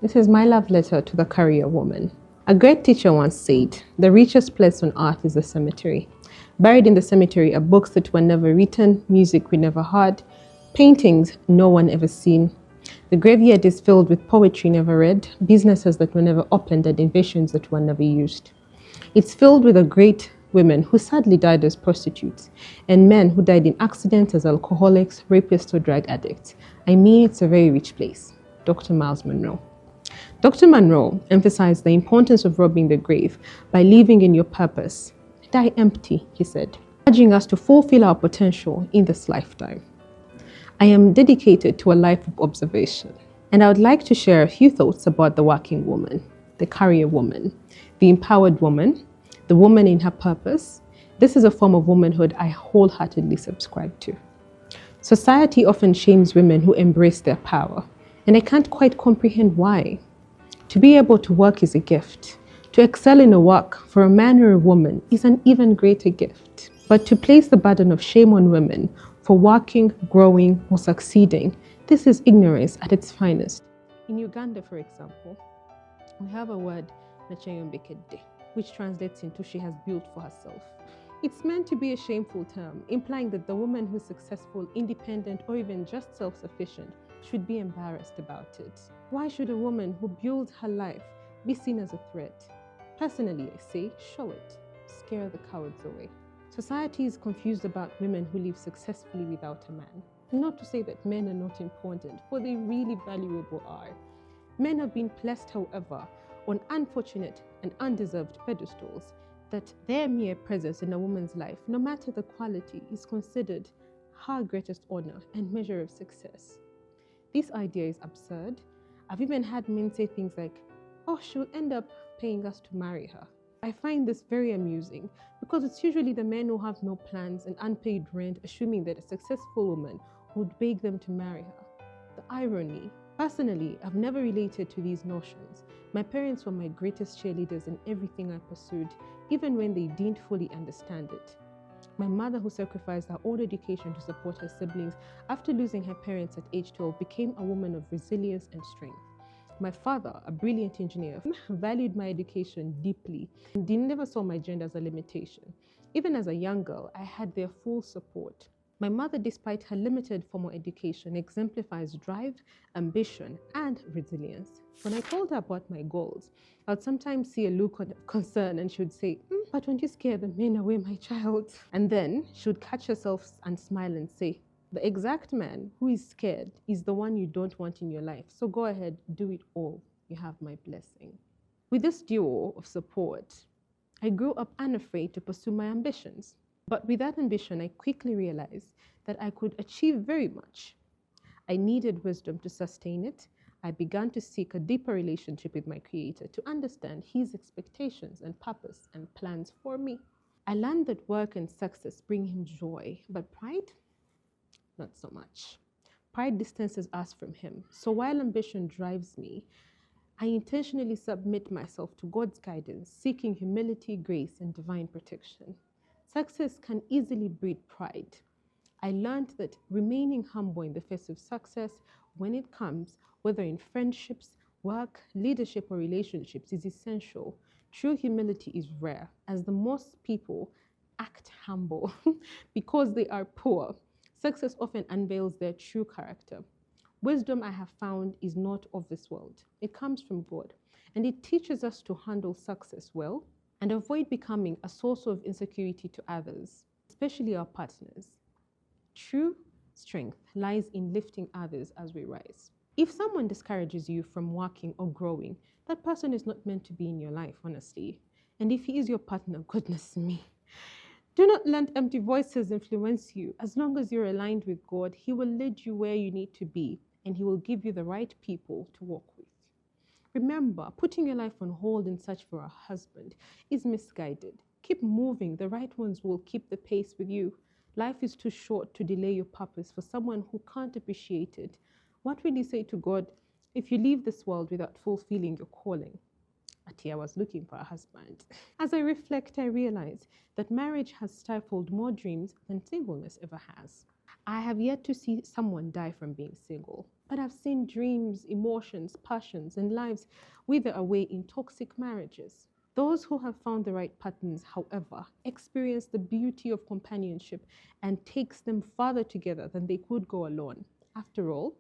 This is my love letter to the career woman. A great teacher once said, "The richest place on earth is the cemetery." Buried in the cemetery are books that were never written, music we never heard, paintings no one ever seen. The graveyard is filled with poetry never read, businesses that were never opened, and inventions that were never used. It's filled with the great women who sadly died as prostitutes, and men who died in accidents as alcoholics, rapists, or drug addicts. I mean, it's a very rich place. Dr. Myles Munroe. Dr. Munroe emphasized the importance of robbing the grave by living in your purpose. Die empty, he said, urging us to fulfill our potential in this lifetime. I am dedicated to a life of observation, and I would like to share a few thoughts about the working woman, the career woman, the empowered woman, the woman in her purpose. This is a form of womanhood I wholeheartedly subscribe to. Society often shames women who embrace their power, and I can't quite comprehend why. To be able to work is a gift. To excel in a work for a man or a woman is an even greater gift. But to place the burden of shame on women for working, growing, or succeeding, this is ignorance at its finest. In Uganda, for example, we have a word, "Nachayombekede," which translates into "she has built for herself." It's meant to be a shameful term, implying that the woman who's successful, independent, or even just self-sufficient should be embarrassed about it. Why should a woman who builds her life be seen as a threat? Personally, I say, show it. Scare the cowards away. Society is confused about women who live successfully without a man. Not to say that men are not important, for they really valuable are. Men have been placed, however, on unfortunate and undeserved pedestals that their mere presence in a woman's life, no matter the quality, is considered her greatest honor and measure of success. This idea is absurd. I've even had men say things like, "Oh, she'll end up paying us to marry her." I find this very amusing because it's usually the men who have no plans and unpaid rent, assuming that a successful woman would beg them to marry her. The irony. Personally, I've never related to these notions. My parents were my greatest cheerleaders in everything I pursued, even when they didn't fully understand it. My mother, who sacrificed her own education to support her siblings after losing her parents at age 12, became a woman of resilience and strength. My father, a brilliant engineer, valued my education deeply and never saw my gender as a limitation. Even as a young girl, I had their full support. My mother, despite her limited formal education, exemplifies drive, ambition, and resilience. When I told her about my goals, I would sometimes see a look of concern and she would say, "But don't you scare the men away, my child?" And then she would catch herself and smile and say, "The exact man who is scared is the one you don't want in your life. So go ahead, do it all. You have my blessing." With this duo of support, I grew up unafraid to pursue my ambitions. But with that ambition, I quickly realized that I could achieve very much. I needed wisdom to sustain it. I began to seek a deeper relationship with my Creator to understand His expectations and purpose and plans for me. I learned that work and success bring Him joy, but pride? Not so much. Pride distances us from Him. So while ambition drives me, I intentionally submit myself to God's guidance, seeking humility, grace, and divine protection. Success can easily breed pride. I learned that remaining humble in the face of success, when it comes, whether in friendships, work, leadership, or relationships, is essential. True humility is rare, as the most people act humble because they are poor. Success often unveils their true character. Wisdom, I have found, is not of this world. It comes from God, and it teaches us to handle success well and avoid becoming a source of insecurity to others, especially our partners. True strength lies in lifting others as we rise. If someone discourages you from working or growing, that person is not meant to be in your life, honestly. And if he is your partner, goodness me. Do not let empty voices influence you. As long as you're aligned with God, He will lead you where you need to be, and He will give you the right people to walk with. Remember, putting your life on hold in search for a husband is misguided. Keep moving. The right ones will keep the pace with you. Life is too short to delay your purpose for someone who can't appreciate it. What will you say to God if you leave this world without fulfilling your calling? Ati, I was looking for a husband. As I reflect, I realize that marriage has stifled more dreams than singleness ever has. I have yet to see someone die from being single. But I've seen dreams, emotions, passions, and lives wither away in toxic marriages. Those who have found the right patterns, however, experience the beauty of companionship and takes them farther together than they could go alone. After all,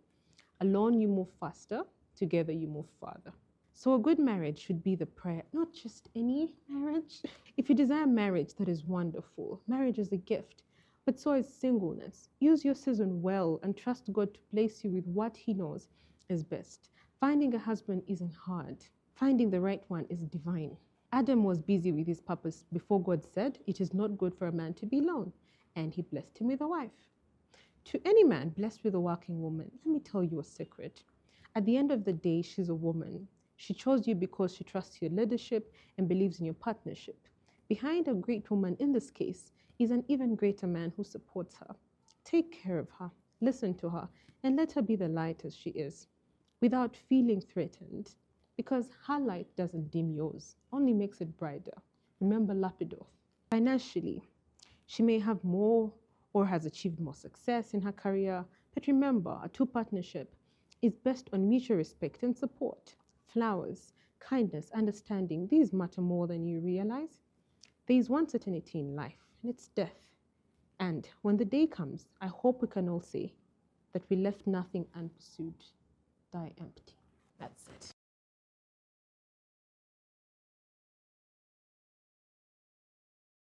alone you move faster, together you move farther. So a good marriage should be the prayer, not just any marriage. If you desire marriage, that is wonderful. Marriage is a gift, but so is singleness. Use your season well and trust God to place you with what He knows is best. Finding a husband isn't hard. Finding the right one is divine. Adam was busy with his purpose before God said, "It is not good for a man to be alone," and He blessed him with a wife. To any man blessed with a working woman, let me tell you a secret. At the end of the day, she's a woman. She chose you because she trusts your leadership and believes in your partnership. Behind a great woman in this case is an even greater man who supports her. Take care of her, listen to her, and let her be the light as she is, without feeling threatened, because her light doesn't dim yours, only makes it brighter. Remember Lapidoth. Financially, she may have more or has achieved more success in her career, but remember, a true partnership is based on mutual respect and support. Flowers, kindness, understanding, these matter more than you realize. There is one certainty in life, and it's death. And when the day comes, I hope we can all say that we left nothing unpursued, die empty. That's it.